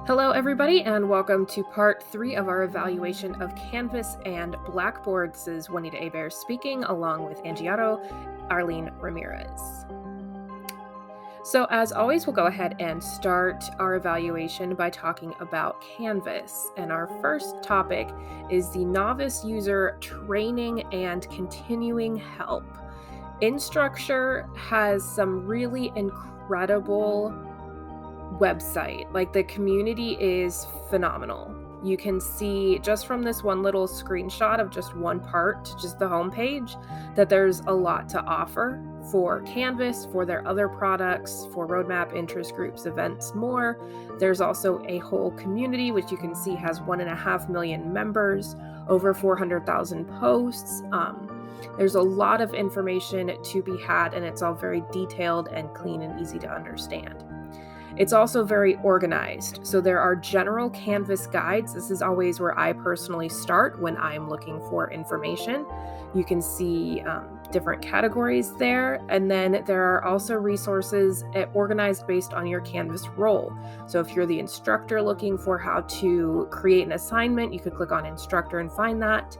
Hello, everybody, and welcome to part 3 of our evaluation of Canvas and Blackboard. This is Juanita Hebert speaking, along with Angie Haro, Arlene Ramirez. So, as always, we'll go ahead and start our evaluation by talking about Canvas. And our first topic is the novice user training and continuing help. Instructure has some really incredible website. Like, the community is phenomenal. You can see just from this one little screenshot of just one part, just the homepage, that there's a lot to offer for Canvas, for their other products, for roadmap, interest groups, events, more. There's also a whole community, which you can see has 1.5 million members, over 400,000 posts. There's a lot of information to be had, and it's all very detailed and clean and easy to understand. It's also very organized. So there are general Canvas guides. This is always where I personally start when I'm looking for information. You can see different categories there. And then there are also resources organized based on your Canvas role. So if you're the instructor looking for how to create an assignment, you could click on instructor and find that.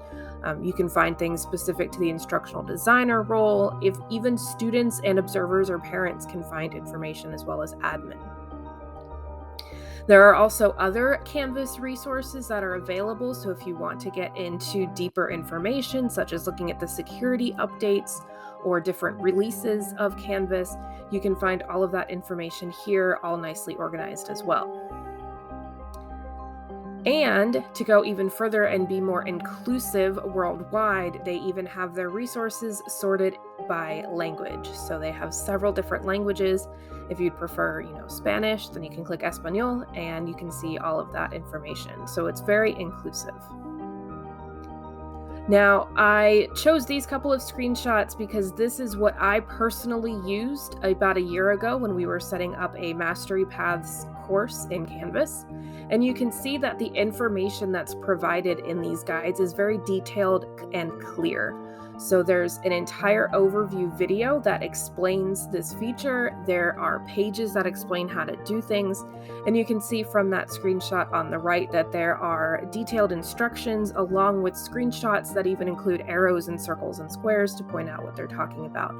You can find things specific to the instructional designer role. If even students and observers or parents can find information, as well as admin. There are also other Canvas resources that are available. So if you want to get into deeper information, such as looking at the security updates or different releases of Canvas, you can find all of that information here, all nicely organized as well. And to go even further and be more inclusive worldwide, they even have their resources sorted by language. So they have several different languages. If you'd prefer, Spanish, then you can click Español and you can see all of that information. So it's very inclusive. Now, I chose these couple of screenshots because this is what I personally used about a year ago when we were setting up a Mastery Paths course in Canvas. And you can see that the information that's provided in these guides is very detailed and clear. So there's an entire overview video that explains this feature. There are pages that explain how to do things. And you can see from that screenshot on the right that there are detailed instructions along with screenshots that even include arrows and circles and squares to point out what they're talking about.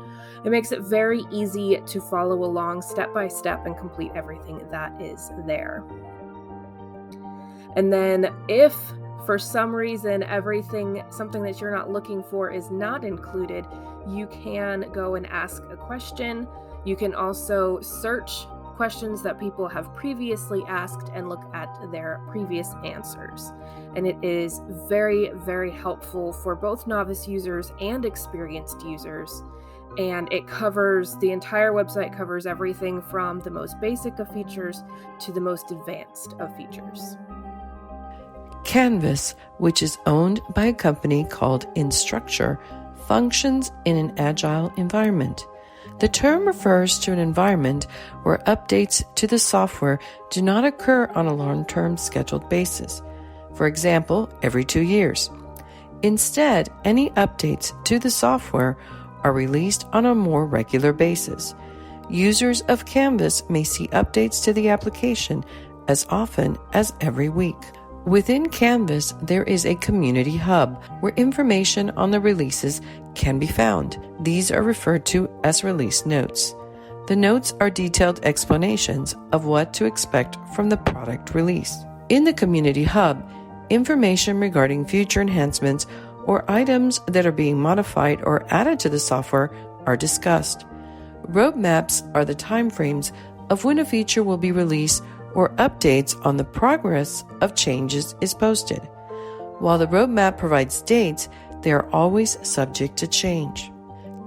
It makes it very easy to follow along step by step and complete everything that is there. And then if for some reason something that you're not looking for is not included, you can go and ask a question. You can also search questions that people have previously asked and look at their previous answers. And it is very, very helpful for both novice users and experienced users. And the entire website covers everything from the most basic of features to the most advanced of features. Canvas, which is owned by a company called Instructure, functions in an agile environment. The term refers to an environment where updates to the software do not occur on a long-term scheduled basis, for example, every 2 years. Instead, any updates to the software are released on a more regular basis. Users of Canvas may see updates to the application as often as every week. Within Canvas, there is a community hub where information on the releases can be found. These are referred to as release notes. The notes are detailed explanations of what to expect from the product release. In the community hub, information regarding future enhancements or items that are being modified or added to the software are discussed. Roadmaps are the timeframes of when a feature will be released or updates on the progress of changes is posted. While the roadmap provides dates, they are always subject to change.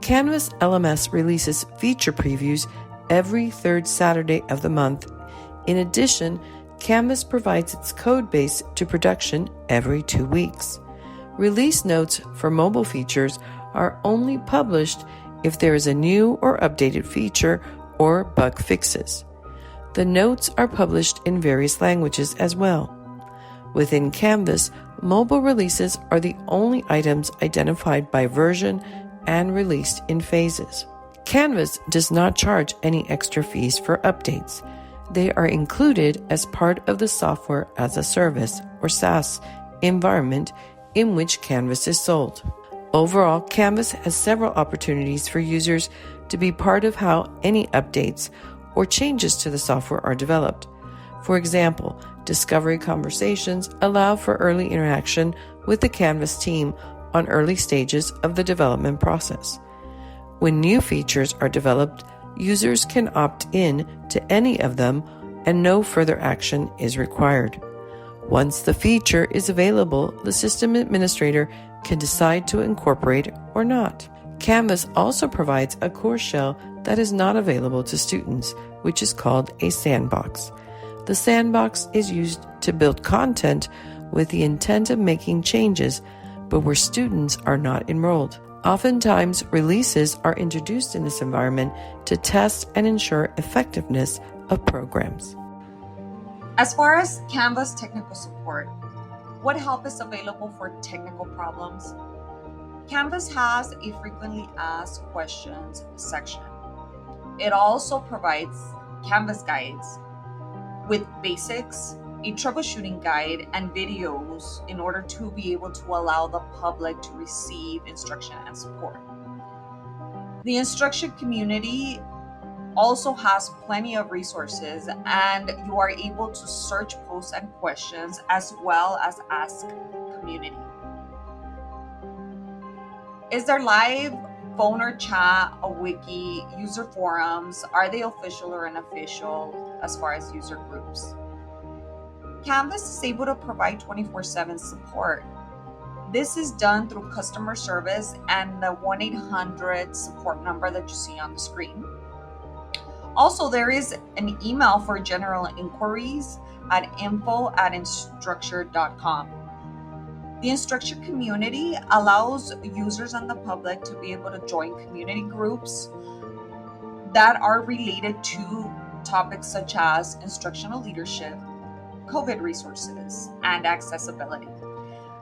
Canvas LMS releases feature previews every third Saturday of the month. In addition, Canvas provides its code base to production every 2 weeks. Release notes for mobile features are only published if there is a new or updated feature or bug fixes. The notes are published in various languages as well. Within Canvas, mobile releases are the only items identified by version and released in phases. Canvas does not charge any extra fees for updates. They are included as part of the software as a service or SaaS environment in which Canvas is sold. Overall, Canvas has several opportunities for users to be part of how any updates or changes to the software are developed. For example, discovery conversations allow for early interaction with the Canvas team on early stages of the development process. When new features are developed, users can opt in to any of them and no further action is required. Once the feature is available, the system administrator can decide to incorporate or not. Canvas also provides a core shell that is not available to students, which is called a sandbox. The sandbox is used to build content with the intent of making changes, but where students are not enrolled. Oftentimes, releases are introduced in this environment to test and ensure effectiveness of programs. As far as Canvas technical support, what help is available for technical problems? Canvas has a frequently asked questions section. It also provides Canvas guides with basics, a troubleshooting guide, and videos in order to be able to allow the public to receive instruction and support. The instruction community also has plenty of resources, and you are able to search posts and questions as well as ask community. Is there live phone or chat, a wiki, user forums? Are they official or unofficial as far as user groups? Canvas is able to provide 24/7 support. This is done through customer service and the 1-800 support number that you see on the screen. Also, there is an email for general inquiries at info@instructure.com. The instruction community allows users and the public to be able to join community groups that are related to topics such as instructional leadership, COVID resources, and accessibility.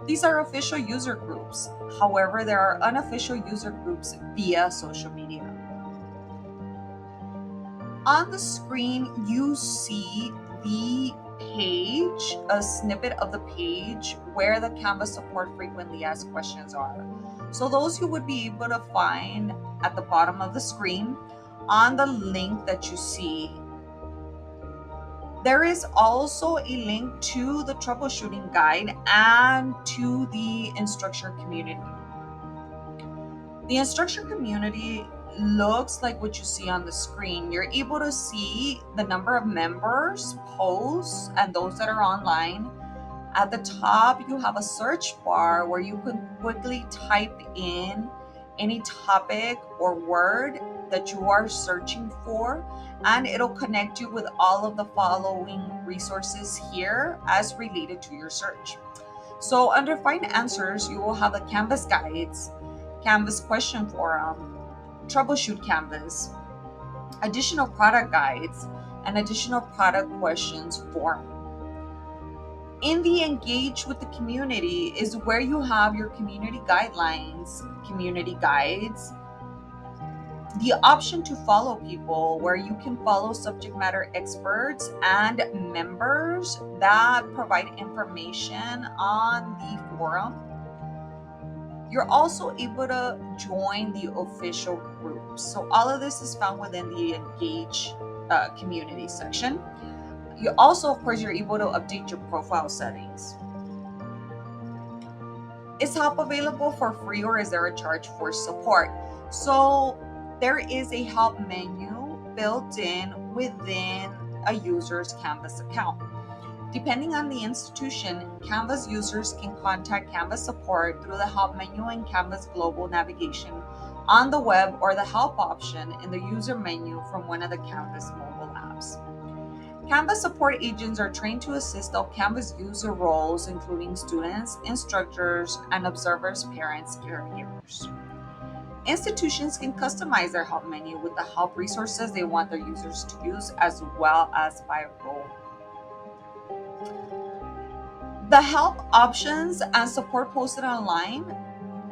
These are official user groups. However, there are unofficial user groups via social media. On the screen, you see the page, a snippet of the page where the Canvas support frequently asked questions are. So those you would be able to find at the bottom of the screen on the link that you see. There is also a link to the troubleshooting guide and to the instructor community. The instructor community looks like what you see on the screen. You're able to see the number of members, posts, and those that are online. At the top, you have a search bar where you can quickly type in any topic or word that you are searching for, and it'll connect you with all of the following resources here as related to your search. So under Find Answers, you will have the Canvas guides, Canvas question forum, Troubleshoot Canvas, additional product guides, and additional product questions forum. In the Engage with the Community is where you have your community guidelines, community guides, the option to follow people where you can follow subject matter experts and members that provide information on the forum. You're also able to join the official groups. So all of this is found within the Engage community section. You also, of course, you're able to update your profile settings. Is help available for free or is there a charge for support? So there is a help menu built in within a user's Canvas account. Depending on the institution, Canvas users can contact Canvas support through the help menu in Canvas global navigation on the web or the help option in the user menu from one of the Canvas mobile apps. Canvas support agents are trained to assist all Canvas user roles, including students, instructors, and observers, parents, caregivers. Institutions can customize their help menu with the help resources they want their users to use, as well as by role. The help options and support posted online,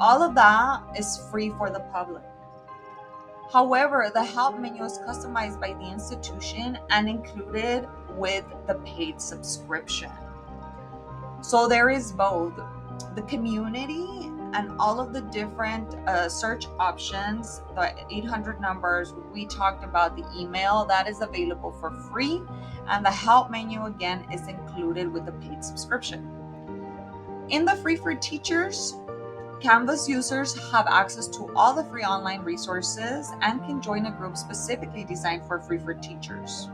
all of that is free for the public. However, the help menu is customized by the institution and included with the paid subscription. So there is both the community and all of the different search options, the 800 numbers. We talked about the email that is available for free, and the help menu again is included with the paid subscription. In the free for teachers, Canvas users have access to all the free online resources and can join a group specifically designed for free for teachers.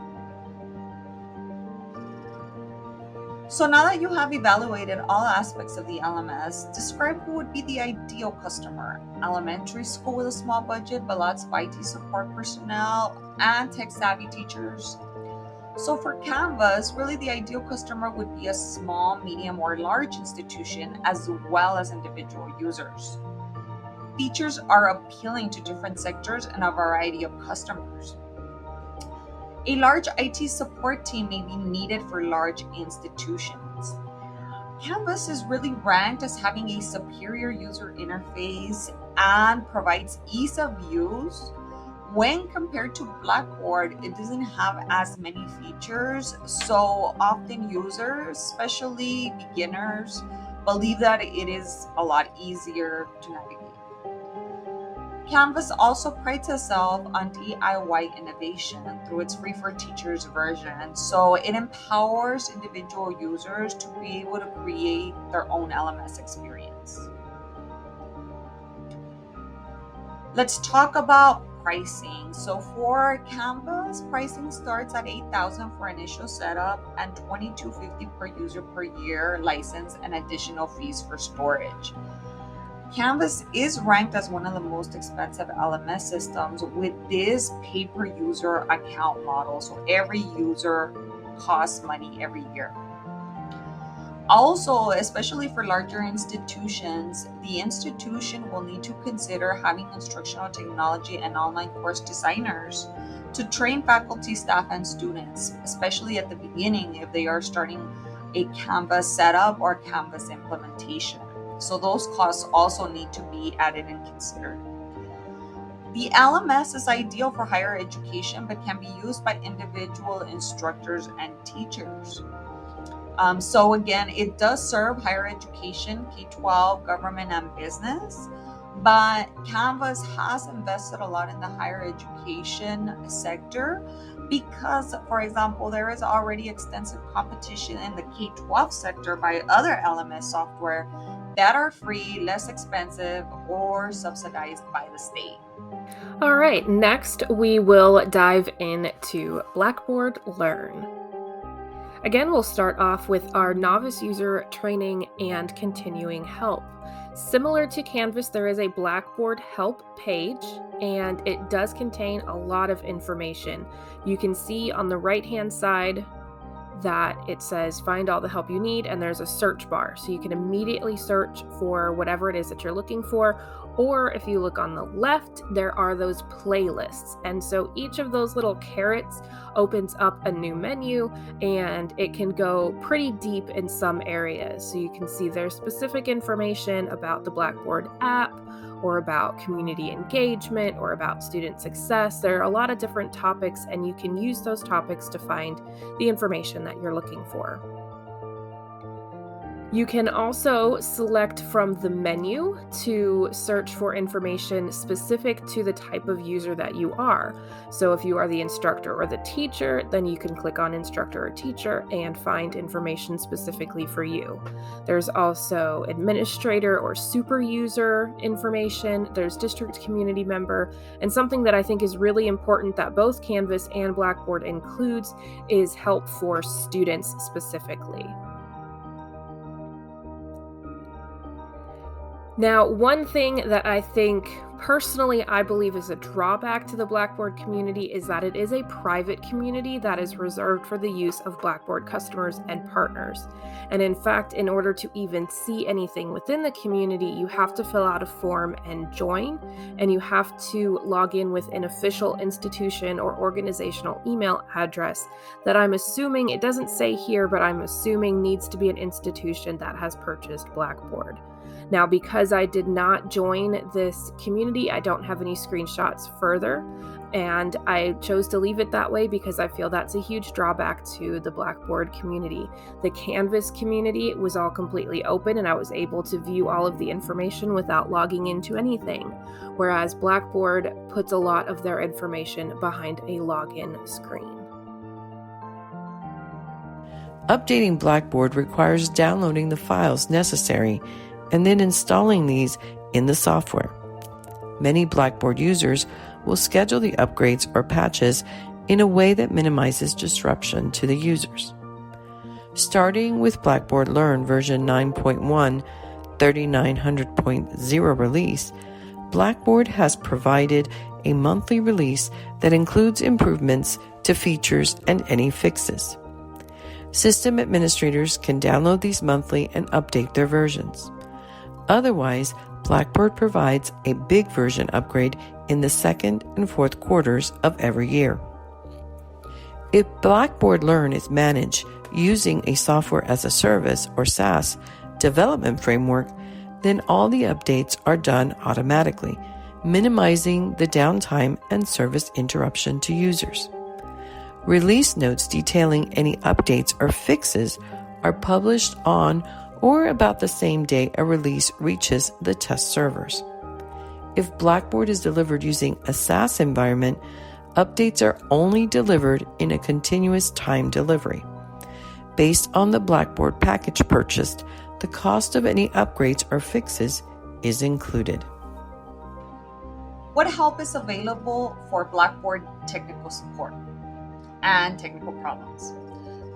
So now that you have evaluated all aspects of the LMS, describe who would be the ideal customer. Elementary school with a small budget, but lots of IT support personnel and tech-savvy teachers. So for Canvas, really the ideal customer would be a small, medium, or large institution, as well as individual users. Features are appealing to different sectors and a variety of customers. A large IT support team may be needed for large institutions. Canvas is really ranked as having a superior user interface and provides ease of use. When compared to Blackboard, it doesn't have as many features, so often users, especially beginners, believe that it is a lot easier to navigate. Canvas also prides itself on DIY innovation through its free for teachers version, so it empowers individual users to be able to create their own LMS experience. Let's talk about pricing. So for Canvas, pricing starts at $8,000 for initial setup and $2,250 per user per year license and additional fees for storage. Canvas is ranked as one of the most expensive LMS systems with this pay-per-user account model. So every user costs money every year. Also, especially for larger institutions, the institution will need to consider having instructional technology and online course designers to train faculty, staff, and students, especially at the beginning if they are starting a Canvas setup or Canvas implementation. So those costs also need to be added and considered. The LMS is ideal for higher education, but can be used by individual instructors and teachers. So again, it does serve higher education, K-12, government, and business, but Canvas has invested a lot in the higher education sector because, for example, there is already extensive competition in the K-12 sector by other LMS software that are free, less expensive, or subsidized by the state. All right, next we will dive into Blackboard Learn. Again, we'll start off with our novice user training and continuing help. Similar to Canvas, there is a Blackboard help page, and it does contain a lot of information. You can see on the right-hand side that it says find all the help you need, and there's a search bar, so you can immediately search for whatever it is that you're looking for. Or if you look on the left, there are those playlists, and so each of those little carrots opens up a new menu, and it can go pretty deep in some areas. So you can see there's specific information about the Blackboard app, or about community engagement, or about student success. There are a lot of different topics, and you can use those topics to find the information that you're looking for. You can also select from the menu to search for information specific to the type of user that you are. So if you are the instructor or the teacher, then you can click on instructor or teacher and find information specifically for you. There's also administrator or super user information. There's district community member. And something that I think is really important that both Canvas and Blackboard includes is help for students specifically. Now, one thing that I think personally I believe is a drawback to the Blackboard community is that it is a private community that is reserved for the use of Blackboard customers and partners. And in fact, in order to even see anything within the community, you have to fill out a form and join, and you have to log in with an official institution or organizational email address that I'm assuming, it doesn't say here, but I'm assuming needs to be an institution that has purchased Blackboard. Now, because I did not join this community community. I don't have any screenshots further, and I chose to leave it that way because I feel that's a huge drawback to the Blackboard community. The Canvas community was all completely open, and I was able to view all of the information without logging into anything, whereas Blackboard puts a lot of their information behind a login screen. Updating Blackboard requires downloading the files necessary and then installing these in the software. Many Blackboard users will schedule the upgrades or patches in a way that minimizes disruption to the users. Starting with Blackboard Learn version 9.1 3900.0 release, Blackboard has provided a monthly release that includes improvements to features and any fixes. System administrators can download these monthly and update their versions. Otherwise, Blackboard provides a big version upgrade in the second and fourth quarters of every year. If Blackboard Learn is managed using a software as a service or SaaS development framework, then all the updates are done automatically, minimizing the downtime and service interruption to users. Release notes detailing any updates or fixes are published on or about the same day a release reaches the test servers. If Blackboard is delivered using a SaaS environment, updates are only delivered in a continuous time delivery. Based on the Blackboard package purchased, the cost of any upgrades or fixes is included. What help is available for Blackboard technical support and technical problems?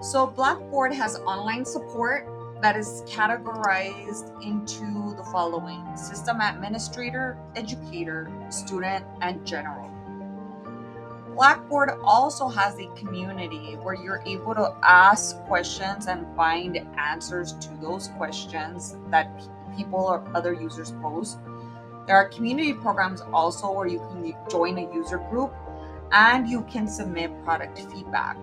So Blackboard has online support that is categorized into the following: system administrator, educator, student, and general. Blackboard also has a community where you're able to ask questions and find answers to those questions that people or other users pose. There are community programs also where you can join a user group and you can submit product feedback.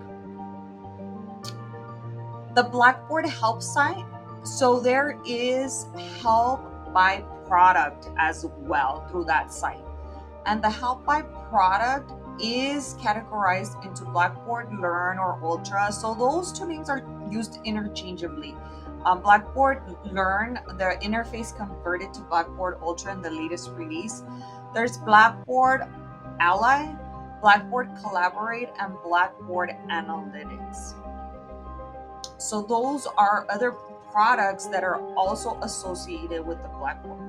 The Blackboard help site, so there is help by product as well through that site. And the help by product is categorized into Blackboard Learn or Ultra. So those two names are used interchangeably. Blackboard Learn, the interface converted to Blackboard Ultra in the latest release. There's Blackboard Ally, Blackboard Collaborate, and Blackboard Analytics. So those are other products that are also associated with the Blackboard.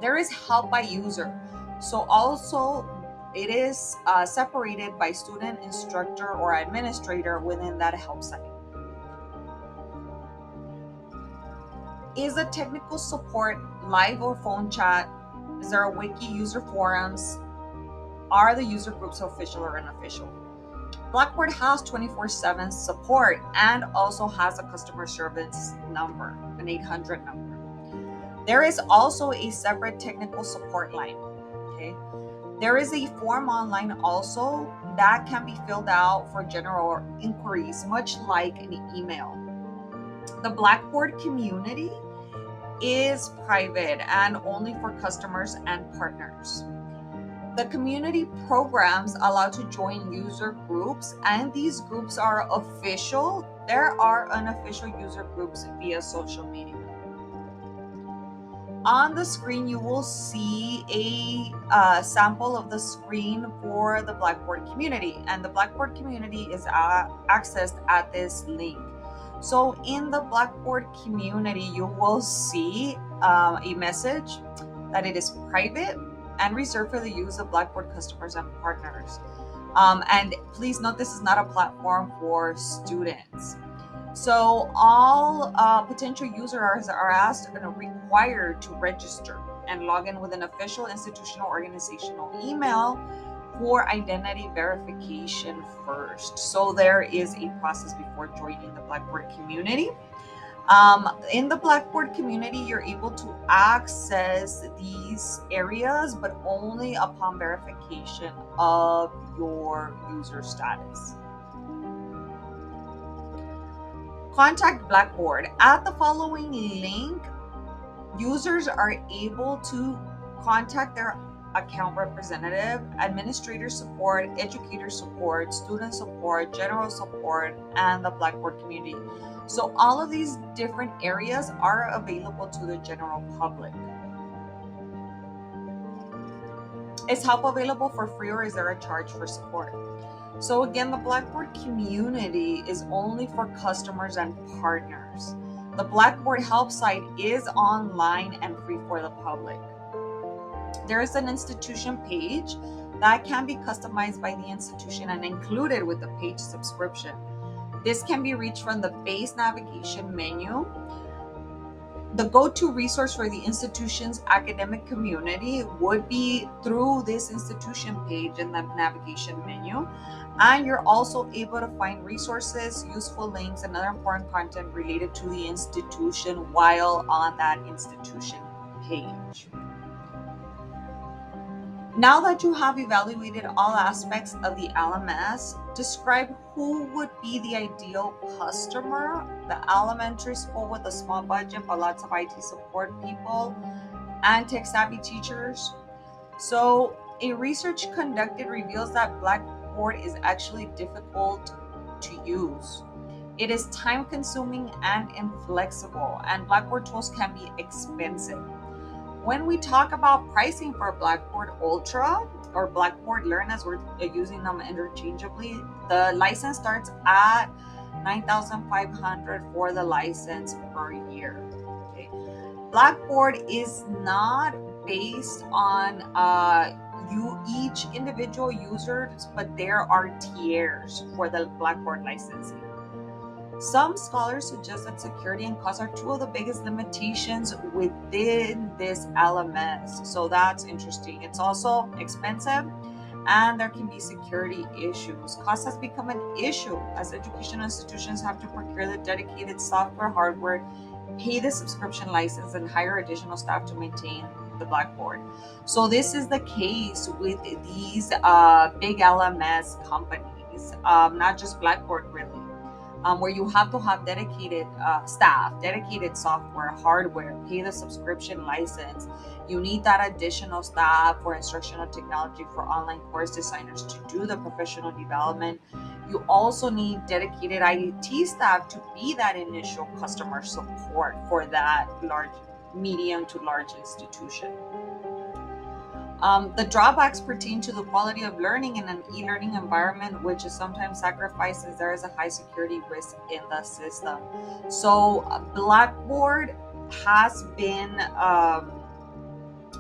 There is help by user. So also it is separated by student, instructor, or administrator within that help site. Is the technical support live or phone chat? Is there a wiki, user forums? Are the user groups official or unofficial? Blackboard has 24/7 support and also has a customer service number, an 800 number. There is also a separate technical support line. Okay. There is a form online also that can be filled out for general inquiries, much like an email. The Blackboard community is private and only for customers and partners. The community programs allow to join user groups, and these groups are official. There are unofficial user groups via social media. On the screen, you will see a sample of the screen for the Blackboard community, and the Blackboard community is accessed at this link. So in the Blackboard community, you will see a message that it is private and reserved for the use of Blackboard customers and partners. And please note, this is not a platform for students. So all potential users are asked and required to register and log in with an official institutional organizational email for identity verification first. So there is a process before joining the Blackboard community. In the Blackboard community, you're able to access these areas, but only upon verification of your user status. Contact Blackboard. At the following link, users are able to contact their account representative, administrator support, educator support, student support, general support, and the Blackboard community. So all of these different areas are available to the general public. Is help available for free, or is there a charge for support? So again, the Blackboard community is only for customers and partners. The Blackboard help site is online and free for the public. There is an institution page that can be customized by the institution and included with the page subscription. This can be reached from the base navigation menu. The go-to resource for the institution's academic community would be through this institution page in the navigation menu. And you're also able to find resources, useful links, and other important content related to the institution while on that institution page. Now that you have evaluated all aspects of the LMS, describe who would be the ideal customer. The elementary school with a small budget but lots of IT support people and tech-savvy teachers. So a research conducted reveals that Blackboard is actually difficult to use. It is time-consuming and inflexible, and Blackboard tools can be expensive. When we talk about pricing for Blackboard Ultra or Blackboard Learn, as we're using them interchangeably, the license starts at $9,500 for the license per year. Okay. Blackboard is not based on each individual users, but there are tiers for the Blackboard licensing. Some scholars suggest that security and cost are two of the biggest limitations within this LMS. So that's interesting. It's also expensive and there can be security issues. Cost has become an issue as educational institutions have to procure the dedicated software, hardware, pay the subscription license, and hire additional staff to maintain the Blackboard. So this is the case with these big LMS companies, not just Blackboard really. Where you have to have dedicated staff, dedicated software, hardware, pay the subscription license. You need that additional staff for instructional technology, for online course designers to do the professional development. You also need dedicated IT staff to be that initial customer support for that medium to large institution. The drawbacks pertain to the quality of learning in an e-learning environment, which is sometimes sacrificed as there is a high security risk in the system. So Blackboard has been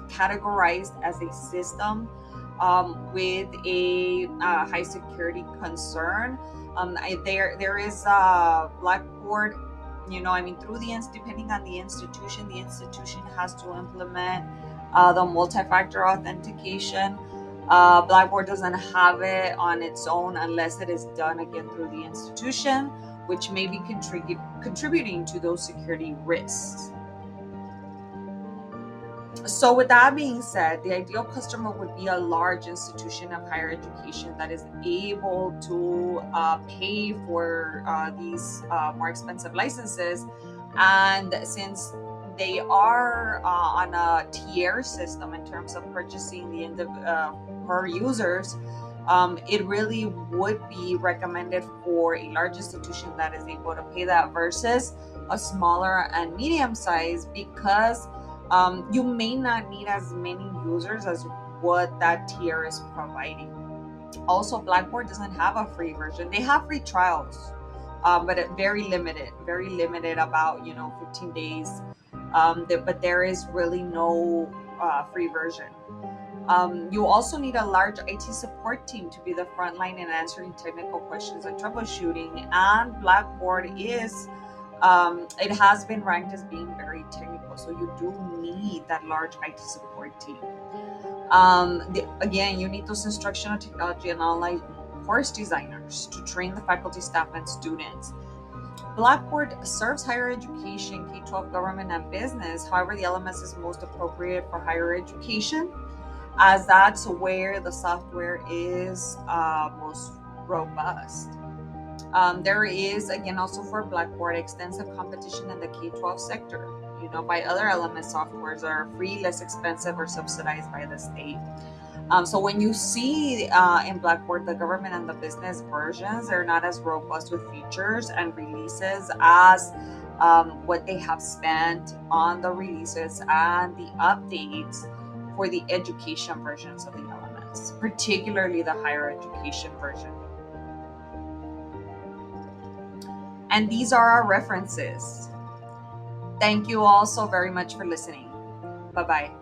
categorized as a system with a high security concern. There is Blackboard, through depending on the institution has to implement the multi-factor authentication. Blackboard doesn't have it on its own unless it is done again through the institution, which may be contributing to those security risks. So with that being said, the ideal customer would be a large institution of higher education that is able to pay for these more expensive licenses. And since they are on a tier system in terms of purchasing the per users, it really would be recommended for a large institution that is able to pay that versus a smaller and medium size, because you may not need as many users as what that tier is providing. Also, Blackboard doesn't have a free version. They have free trials, but very limited, about 15 days. But there is really no free version. You also need a large IT support team to be the front line in answering technical questions and troubleshooting. And Blackboard is, it has been ranked as being very technical. So you do need that large IT support team. Again, you need those instructional technology and online course designers to train the faculty, staff, and students. Blackboard serves higher education, K-12, government, and business. However, the LMS is most appropriate for higher education, as that's where the software is most robust. There is, again, also for Blackboard, extensive competition in the K-12 sector. by other LMS softwares that are free, less expensive, or subsidized by the state. So when you see in Blackboard the government and the business versions, they're not as robust with features and releases as what they have spent on the releases and the updates for the education versions of the elements, particularly the higher education version. And these are our references. Thank you all so very much for listening. Bye-bye.